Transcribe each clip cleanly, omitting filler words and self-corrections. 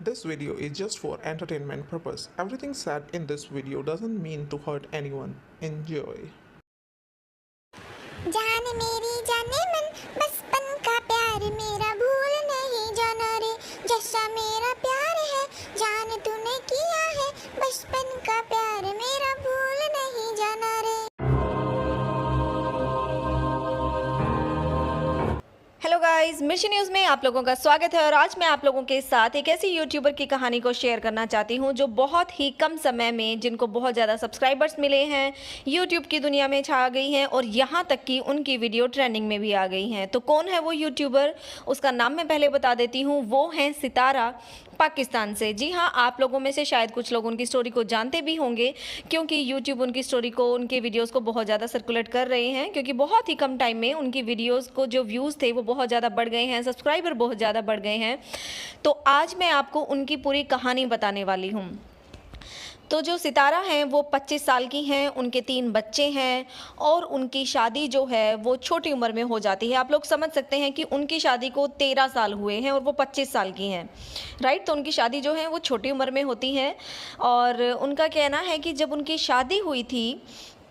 This video is just for entertainment purpose. Everything said in this video doesn't mean to hurt anyone. Enjoy. जान मेरी जाने मन बचपन का प्यार मेरा भूल नहीं जाना रे जैसा मेरा प्यार है जान तूने किया है बचपन का प्यार मेरा भूल नहीं जाना रे। हेलो गाइस, मिर्ची न्यूज़ में आप लोगों का स्वागत है और आज मैं आप लोगों के साथ एक ऐसी यूट्यूबर की कहानी को शेयर करना चाहती हूं जो बहुत ही कम समय में जिनको बहुत ज़्यादा सब्सक्राइबर्स मिले हैं, यूट्यूब की दुनिया में छा गई हैं और यहां तक कि उनकी वीडियो ट्रेंडिंग में भी आ गई हैं। तो कौन है वो यूट्यूबर, उसका नाम मैं पहले बता देती हूँ। वो हैं सितारा, पाकिस्तान से। जी हाँ, आप लोगों में से शायद कुछ लोग उनकी स्टोरी को जानते भी होंगे क्योंकि यूट्यूब उनकी स्टोरी को, उनके वीडियोस को बहुत ज़्यादा सर्कुलेट कर रहे हैं क्योंकि बहुत ही कम टाइम में उनकी वीडियोस को जो व्यूज़ थे वो बहुत ज़्यादा बढ़ गए हैं, सब्सक्राइबर बहुत ज़्यादा बढ़ गए हैं। तो आज मैं आपको उनकी पूरी कहानी बताने वाली हूँ। तो जो सितारा हैं वो 25 साल की हैं, उनके 3 बच्चे हैं और उनकी शादी जो है वो छोटी उम्र में हो जाती है। आप लोग समझ सकते हैं कि उनकी शादी को 13 साल हुए हैं और वो 25 साल की हैं, राइट। तो उनकी शादी जो है वो छोटी उम्र में होती है और उनका कहना है कि जब उनकी शादी हुई थी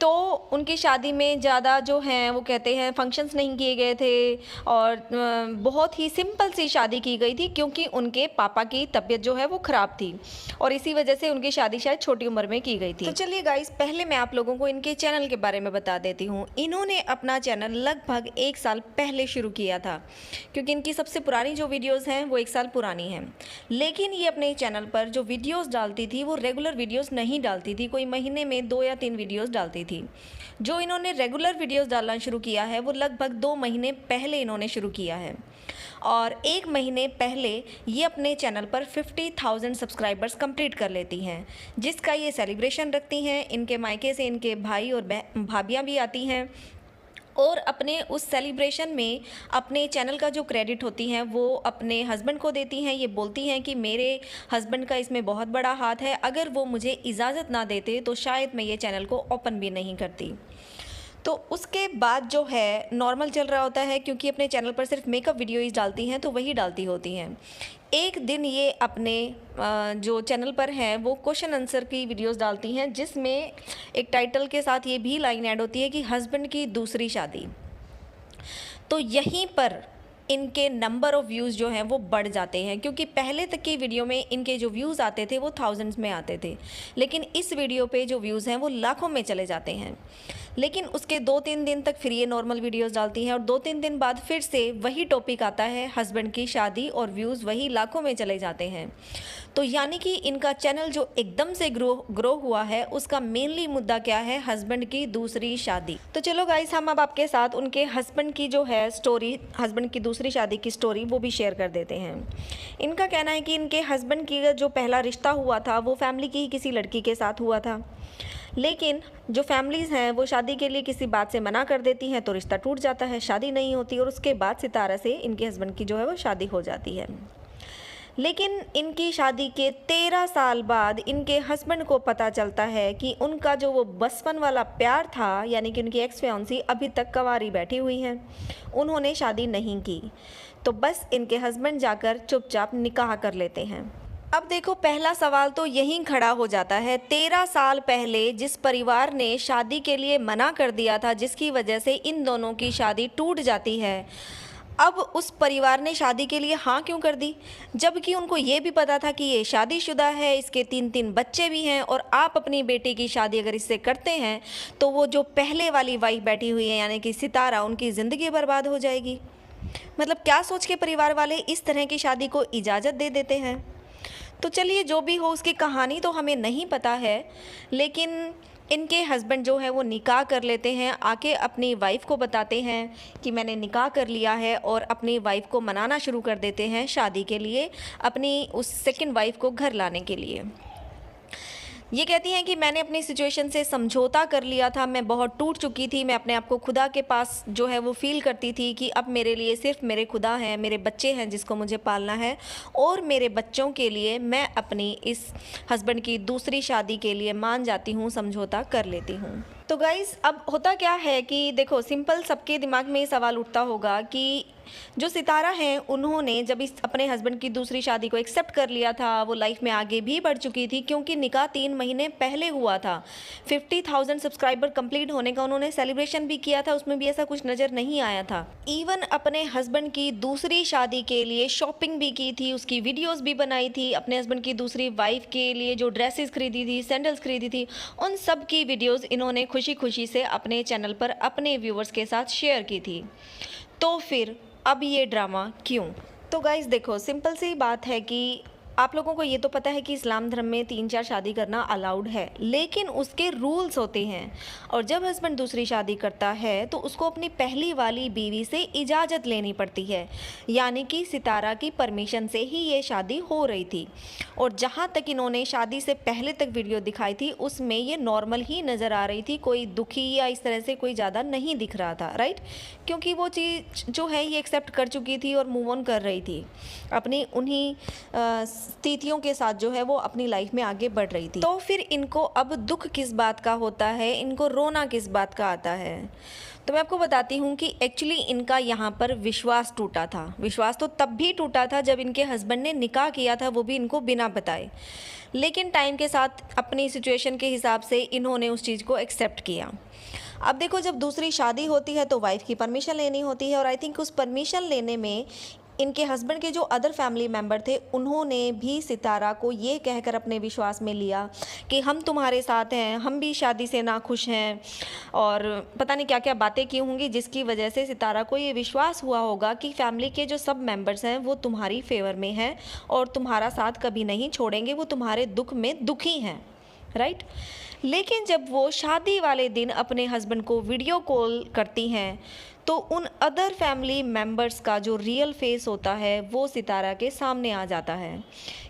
तो उनकी शादी में ज़्यादा जो हैं वो कहते हैं फंक्शंस नहीं किए गए थे और बहुत ही सिंपल सी शादी की गई थी क्योंकि उनके पापा की तबीयत जो है वो ख़राब थी और इसी वजह से उनकी शादी शायद छोटी उम्र में की गई थी। तो चलिए गाइस, पहले मैं आप लोगों को इनके चैनल के बारे में बता देती हूँ। इन्होंने अपना चैनल लगभग 1 साल पहले शुरू किया था क्योंकि इनकी सबसे पुरानी जो वीडियोज़ हैं वो 1 साल पुरानी हैं। लेकिन ये अपने चैनल पर जो वीडियोज़ डालती थी वो रेगुलर वीडियोज़ नहीं डालती थी, कोई महीने में 2 या 3 वीडियोज़ डालती थी। जो इन्होंने रेगुलर वीडियोस डालना शुरू किया है वो लगभग 2 महीने पहले इन्होंने शुरू किया है और 1 महीने पहले ये अपने चैनल पर 50,000 सब्सक्राइबर्स कंप्लीट कर लेती हैं, जिसका ये सेलिब्रेशन रखती हैं। इनके मायके से इनके भाई और भाभियाँ भी आती हैं और अपने उस सेलिब्रेशन में अपने चैनल का जो क्रेडिट होती हैं वो अपने हस्बैंड को देती हैं। ये बोलती हैं कि मेरे हस्बैंड का इसमें बहुत बड़ा हाथ है, अगर वो मुझे इजाज़त ना देते तो शायद मैं ये चैनल को ओपन भी नहीं करती। तो उसके बाद जो है नॉर्मल चल रहा होता है क्योंकि अपने चैनल पर सिर्फ मेकअप वीडियोज़ डालती हैं तो वही डालती होती हैं। एक दिन ये अपने जो चैनल पर हैं वो क्वेश्चन आंसर की वीडियोस डालती हैं जिसमें एक टाइटल के साथ ये भी लाइन ऐड होती है कि हस्बैंड की दूसरी शादी। तो यहीं पर इनके नंबर ऑफ़ व्यूज़ जो हैं वो बढ़ जाते हैं क्योंकि पहले तक की वीडियो में इनके जो व्यूज़ आते थे वो थाउजेंड्स में आते थे, लेकिन इस वीडियो पे जो व्यूज़ हैं वो लाखों में चले जाते हैं। लेकिन उसके 2-3 दिन तक फिर ये नॉर्मल वीडियोस डालती हैं और 2-3 दिन बाद फिर से वही टॉपिक आता है हस्बैंड की शादी और व्यूज़ वही लाखों में चले जाते हैं। तो यानी कि इनका चैनल जो एकदम से ग्रो हुआ है उसका मेनली मुद्दा क्या है, हस्बैंड की दूसरी शादी। तो चलो गाइस, हम अब आपके साथ उनके हस्बैंड की जो है स्टोरी, हस्बैंड की दूसरी शादी की स्टोरी वो भी शेयर कर देते हैं। इनका कहना है कि इनके हस्बैंड की जो पहला रिश्ता हुआ था वो फैमिली की ही किसी लड़की के साथ हुआ था, लेकिन जो फैमिलीज़ हैं वो शादी के लिए किसी बात से मना कर देती हैं तो रिश्ता टूट जाता है, शादी नहीं होती और उसके बाद सितारा से इनके हस्बैंड की जो है वो शादी हो जाती है। लेकिन इनकी शादी के 13 साल बाद इनके हस्बैंड को पता चलता है कि उनका जो वो बचपन वाला प्यार था, यानी कि उनकी एक्स फियांसी अभी तक कंवारी बैठी हुई हैं, उन्होंने शादी नहीं की। तो बस इनके हस्बैंड जाकर चुपचाप निकाह कर लेते हैं। अब देखो, पहला सवाल तो यहीं खड़ा हो जाता है। 13 साल पहले जिस परिवार ने शादी के लिए मना कर दिया था, जिसकी वजह से इन दोनों की शादी टूट जाती है, अब उस परिवार ने शादी के लिए हाँ क्यों कर दी, जबकि उनको ये भी पता था कि ये शादीशुदा है, इसके 3-3 बच्चे भी हैं और आप अपनी बेटी की शादी अगर इससे करते हैं तो वो जो पहले वाली वाइफ बैठी हुई है यानी कि सितारा, उनकी ज़िंदगी बर्बाद हो जाएगी। मतलब क्या सोच के परिवार वाले इस तरह की शादी को इजाज़त दे देते हैं। तो चलिए, जो भी हो, उसकी कहानी तो हमें नहीं पता है, लेकिन इनके हस्बैंड जो है वो निकाह कर लेते हैं, आके अपनी वाइफ को बताते हैं कि मैंने निकाह कर लिया है और अपनी वाइफ को मनाना शुरू कर देते हैं शादी के लिए, अपनी उस सेकंड वाइफ को घर लाने के लिए। ये कहती हैं कि मैंने अपनी सिचुएशन से समझौता कर लिया था, मैं बहुत टूट चुकी थी, मैं अपने आप को खुदा के पास जो है वो फ़ील करती थी कि अब मेरे लिए सिर्फ मेरे खुदा हैं, मेरे बच्चे हैं जिसको मुझे पालना है और मेरे बच्चों के लिए मैं अपनी इस हस्बैंड की दूसरी शादी के लिए मान जाती हूँ, समझौता कर लेती हूँ। तो गाइज़, अब होता क्या है कि देखो, सिंपल सबके दिमाग में ये सवाल उठता होगा कि जो सितारा हैं उन्होंने जब इस अपने हस्बैंड की दूसरी शादी को एक्सेप्ट कर लिया था, वो लाइफ में आगे भी बढ़ चुकी थी क्योंकि निकाह 3 महीने पहले हुआ था। 50,000 सब्सक्राइबर कंप्लीट होने का उन्होंने सेलिब्रेशन भी किया था, उसमें भी ऐसा कुछ नज़र नहीं आया था। इवन अपने हस्बैंड की दूसरी शादी के लिए शॉपिंग भी की थी, उसकी वीडियोज़ भी बनाई थी, अपने हस्बैंड की दूसरी वाइफ के लिए जो ड्रेसेस खरीदी थी, सैंडल्स खरीदी थी, उन सब की वीडियोज़ इन्होंने खुशी खुशी से अपने चैनल पर अपने व्यूवर्स के साथ शेयर की थी। तो फिर अब ये ड्रामा क्यों? तो गाइज़ देखो, सिंपल सी बात है कि आप लोगों को ये तो पता है कि इस्लाम धर्म में 3-4 शादी करना अलाउड है, लेकिन उसके रूल्स होते हैं। और जब हस्बैंड दूसरी शादी करता है तो उसको अपनी पहली वाली बीवी से इजाज़त लेनी पड़ती है, यानी कि सितारा की परमिशन से ही ये शादी हो रही थी। और जहाँ तक इन्होंने शादी से पहले तक वीडियो दिखाई थी उसमें ये नॉर्मल ही नज़र आ रही थी, कोई दुखी या इस तरह से कोई ज़्यादा नहीं दिख रहा था, राइट? क्योंकि वो चीज़ जो है ये एक्सेप्ट कर चुकी थी और मूव ऑन कर रही थी, अपनी उन्हीं स्थितियों के साथ जो है वो अपनी लाइफ में आगे बढ़ रही थी। तो फिर इनको अब दुख किस बात का होता है, इनको रोना किस बात का आता है? तो मैं आपको बताती हूँ कि एक्चुअली इनका यहाँ पर विश्वास टूटा था। विश्वास तो तब भी टूटा था जब इनके हस्बैंड ने निकाह किया था, वो भी इनको बिना बताए। लेकिन टाइम के साथ अपनी सिचुएशन के हिसाब से इन्होंने उस चीज़ को एक्सेप्ट किया। अब देखो, जब दूसरी शादी होती है तो वाइफ की परमिशन लेनी होती है, और आई थिंक उस परमिशन लेने में इनके हस्बैंड के जो अदर फैमिली मेम्बर थे उन्होंने भी सितारा को ये कहकर अपने विश्वास में लिया कि हम तुम्हारे साथ हैं, हम भी शादी से नाखुश हैं, और पता नहीं क्या क्या बातें की होंगी जिसकी वजह से सितारा को ये विश्वास हुआ होगा कि फैमिली के जो सब मेंबर्स हैं वो तुम्हारी फेवर में हैं और तुम्हारा साथ कभी नहीं छोड़ेंगे, वो तुम्हारे दुख में दुखी हैं, राइट? लेकिन जब वो शादी वाले दिन अपने हस्बैंड को वीडियो कॉल करती हैं तो उन अदर फैमिली मेंबर्स का जो रियल फेस होता है वो सितारा के सामने आ जाता है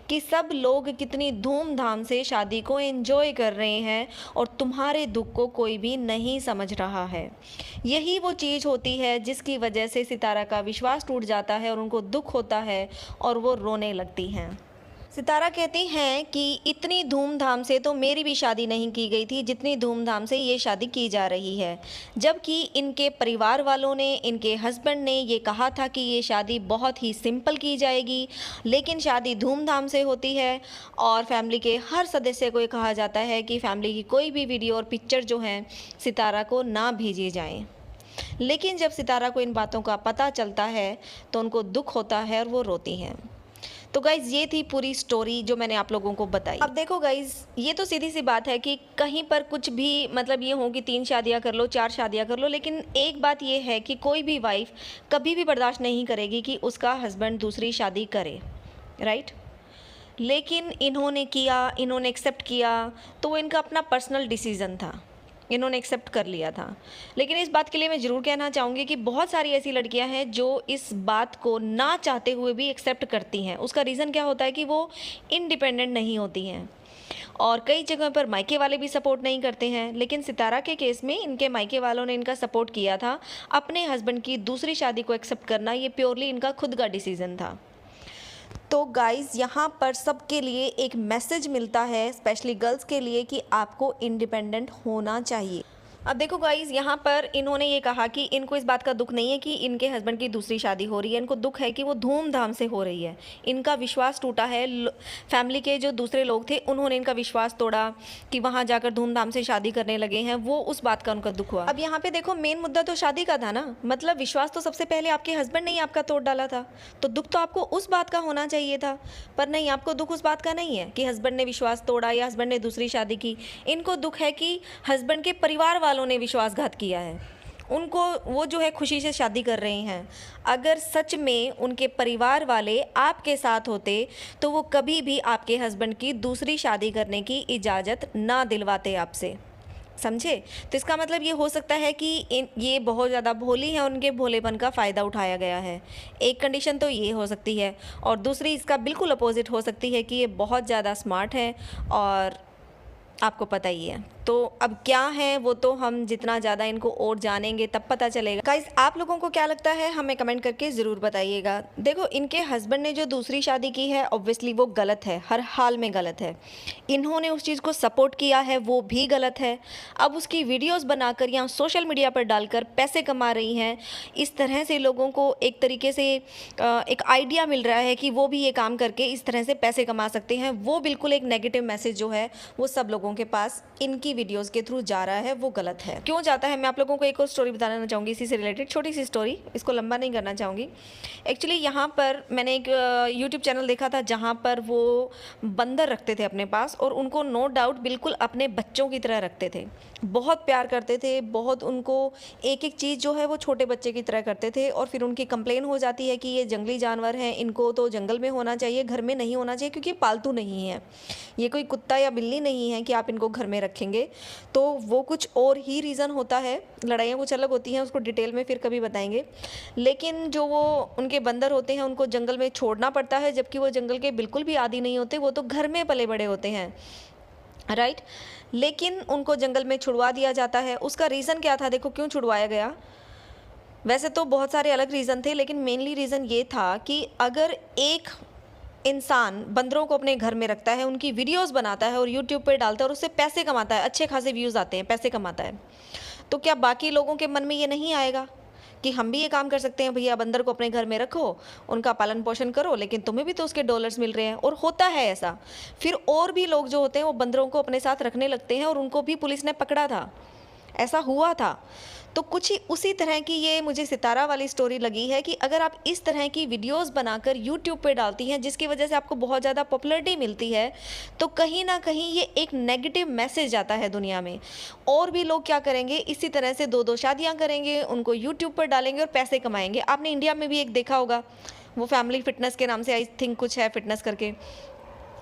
कि सब लोग कितनी धूमधाम से शादी को एंजॉय कर रहे हैं और तुम्हारे दुख को कोई भी नहीं समझ रहा है। यही वो चीज़ होती है जिसकी वजह से सितारा का विश्वास टूट जाता है और उनको दुख होता है और वो रोने लगती हैं। सितारा कहती हैं कि इतनी धूमधाम से तो मेरी भी शादी नहीं की गई थी जितनी धूमधाम से ये शादी की जा रही है, जबकि इनके परिवार वालों ने, इनके हस्बैंड ने ये कहा था कि ये शादी बहुत ही सिंपल की जाएगी, लेकिन शादी धूमधाम से होती है। और फैमिली के हर सदस्य को ये कहा जाता है कि फैमिली की कोई भी वीडियो और पिक्चर जो हैं सितारा को ना भेजी जाएँ। लेकिन जब सितारा को इन बातों का पता चलता है तो उनको दुख होता है और वो रोती हैं। तो गाइज़ ये थी पूरी स्टोरी जो मैंने आप लोगों को बताई। अब देखो गाइज़, ये तो सीधी सी बात है कि कहीं पर कुछ भी मतलब ये हो कि 3 शादियां कर लो, 4 शादियां कर लो, लेकिन एक बात ये है कि कोई भी वाइफ कभी भी बर्दाश्त नहीं करेगी कि उसका हस्बैंड दूसरी शादी करे, राइट? लेकिन इन्होंने किया, इन्होंने एक्सेप्ट किया, तो वो इनका अपना पर्सनल डिसीज़न था, इन्होंने एक्सेप्ट कर लिया था। लेकिन इस बात के लिए मैं ज़रूर कहना चाहूँगी कि बहुत सारी ऐसी लड़कियां हैं जो इस बात को ना चाहते हुए भी एक्सेप्ट करती हैं। उसका रीज़न क्या होता है कि वो इंडिपेंडेंट नहीं होती हैं और कई जगह पर मायके वाले भी सपोर्ट नहीं करते हैं। लेकिन सितारा के केस में इनके मायके वालों ने इनका सपोर्ट किया था। अपने हस्बैंड की दूसरी शादी को एक्सेप्ट करना ये प्योरली इनका खुद का डिसीज़न था। तो गाइज़ यहाँ पर सबके लिए एक मैसेज मिलता है, स्पेशली गर्ल्स के लिए, कि आपको इंडिपेंडेंट होना चाहिए। अब देखो गाइज़, यहाँ पर इन्होंने ये कहा कि इनको इस बात का दुख नहीं है कि इनके हस्बैंड की दूसरी शादी हो रही है, इनको दुख है कि वो धूमधाम से हो रही है। इनका विश्वास टूटा है, फैमिली के जो दूसरे लोग थे उन्होंने इनका विश्वास तोड़ा कि वहाँ जाकर धूमधाम से शादी करने लगे हैं, वो उस बात का उनका दुख हुआ। अब यहाँ पे देखो, मेन मुद्दा तो शादी का था ना, मतलब विश्वास तो सबसे पहले आपके हस्बैंड ने ही आपका तोड़ डाला था, तो दुख तो आपको उस बात का होना चाहिए था। पर नहीं, आपको दुख उस बात का नहीं है कि हस्बैंड ने विश्वास तोड़ा या हस्बैंड ने दूसरी शादी की। इनको दुख है कि हस्बैंड के परिवार वालों ने विश्वासघात किया है। उनको वो जो है खुशी से शादी कर रहे हैं। अगर सच में उनके परिवार वाले आपके साथ होते तो वो कभी भी आपके हस्बैंड की दूसरी शादी करने की इजाज़त ना दिलवाते आपसे, समझे? तो इसका मतलब ये हो सकता है कि ये बहुत ज़्यादा भोली है, उनके भोलेपन का फ़ायदा उठाया गया है। एक कंडीशन तो ये हो सकती है, और दूसरी इसका बिल्कुल अपोजिट हो सकती है कि ये बहुत ज़्यादा स्मार्ट है और आपको पता ही है। तो अब क्या है वो तो हम जितना ज़्यादा इनको और जानेंगे तब पता चलेगा। गाइस, आप लोगों को क्या लगता है हमें कमेंट करके ज़रूर बताइएगा। देखो, इनके हस्बैंड ने जो दूसरी शादी की है ऑब्वियसली वो गलत है, हर हाल में गलत है। इन्होंने उस चीज़ को सपोर्ट किया है वो भी गलत है। अब उसकी वीडियोस बनाकर या सोशल मीडिया पर डालकर पैसे कमा रही हैं। इस तरह से लोगों को एक तरीके से एक आइडिया मिल रहा है कि वो भी ये काम करके इस तरह से पैसे कमा सकते हैं। वो बिल्कुल एक नेगेटिव मैसेज जो है वो सब लोगों के पास इनकी वीडियोस के थ्रू जा रहा है, वो गलत है। क्यों जाता है, मैं आप लोगों को एक और स्टोरी बताना चाहूँगी इसी से रिलेटेड, छोटी सी स्टोरी, इसको लंबा नहीं करना चाहूँगी। एक्चुअली यहाँ पर मैंने एक यूट्यूब चैनल देखा था जहाँ पर वो बंदर रखते थे अपने पास और उनको नो डाउट बिल्कुल अपने बच्चों की तरह रखते थे, बहुत प्यार करते थे, बहुत उनको एक एक चीज़ जो है वो छोटे बच्चे की तरह करते थे। और फिर उनकी कंप्लेन हो जाती है कि ये जंगली जानवर हैं, इनको तो जंगल में होना चाहिए, घर में नहीं होना चाहिए, क्योंकि पालतू नहीं है, ये कोई कुत्ता या बिल्ली नहीं है कि आप इनको घर में रखेंगे। तो वो कुछ और ही रीज़न होता है, लड़ाइयाँ कुछ अलग होती हैं, उसको डिटेल में फिर कभी बताएंगे। लेकिन जो वो उनके बंदर होते हैं उनको जंगल में छोड़ना पड़ता है, जबकि वो जंगल के बिल्कुल भी आदी नहीं होते, वो तो घर में पले बड़े होते हैं, राइट। लेकिन उनको जंगल में छुड़वा दिया जाता है। उसका रीज़न क्या था, देखो क्यों छुड़वाया गया। वैसे तो बहुत सारे अलग रीज़न थे, लेकिन मेनली रीज़न ये था कि अगर एक इंसान बंदरों को अपने घर में रखता है, उनकी वीडियोस बनाता है और यूट्यूब पे डालता है और उससे पैसे कमाता है, अच्छे खासे व्यूज़ आते हैं, पैसे कमाता है, तो क्या बाकी लोगों के मन में ये नहीं आएगा कि हम भी ये काम कर सकते हैं? भैया, बंदर को अपने घर में रखो, उनका पालन पोषण करो, लेकिन तुम्हें भी तो उसके डॉलर्स मिल रहे हैं। और होता है ऐसा। फिर और भी लोग जो होते हैं वो बंदरों को अपने साथ रखने लगते हैं और उनको भी पुलिस ने पकड़ा था, ऐसा हुआ था। तो कुछ ही उसी तरह की ये मुझे सितारा वाली स्टोरी लगी है कि अगर आप इस तरह की वीडियोस बनाकर यूट्यूब पे डालती हैं जिसकी वजह से आपको बहुत ज़्यादा पॉपुलैरिटी मिलती है, तो कहीं ना कहीं ये एक नेगेटिव मैसेज जाता है दुनिया में। और भी लोग क्या करेंगे, इसी तरह से दो दो शादियां करेंगे, उनको यूट्यूब पर डालेंगे और पैसे कमाएंगे। आपने इंडिया में भी एक देखा होगा, वो फैमिली फिटनेस के नाम से आई थिंक कुछ है फिटनेस करके,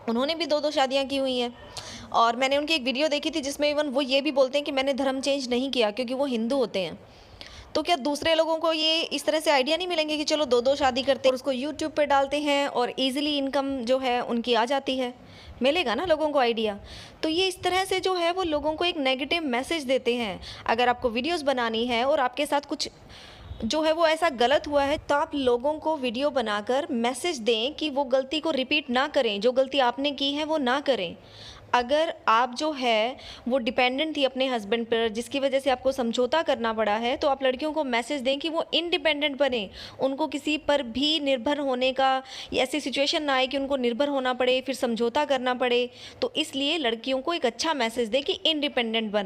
उन्होंने भी दो दो शादियां की हुई हैं। और मैंने उनकी एक वीडियो देखी थी जिसमें इवन वो ये भी बोलते हैं कि मैंने धर्म चेंज नहीं किया क्योंकि वो हिंदू होते हैं। तो क्या दूसरे लोगों को ये इस तरह से आइडिया नहीं मिलेंगे कि चलो दो दो शादी करते हैं और उसको यूट्यूब पे डालते हैं और इजीली इनकम जो है उनकी आ जाती है? मिलेगा ना लोगों को आइडिया। तो ये इस तरह से जो है वो लोगों को एक नेगेटिव मैसेज देते हैं। अगर आपको वीडियोस बनानी है और आपके साथ कुछ जो है वो ऐसा गलत हुआ है, तो आप लोगों को वीडियो बनाकर मैसेज दें कि वो गलती को रिपीट ना करें, जो गलती आपने की है वो ना करें। अगर आप जो है वो डिपेंडेंट थी अपने हस्बैंड पर जिसकी वजह से आपको समझौता करना पड़ा है, तो आप लड़कियों को मैसेज दें कि वो इंडिपेंडेंट बने, उनको किसी पर भी निर्भर होने का ऐसी सिचुएशन ना आए कि उनको निर्भर होना पड़े, फिर समझौता करना पड़े। तो इसलिए लड़कियों को एक अच्छा मैसेज दें कि इंडिपेंडेंट बनो।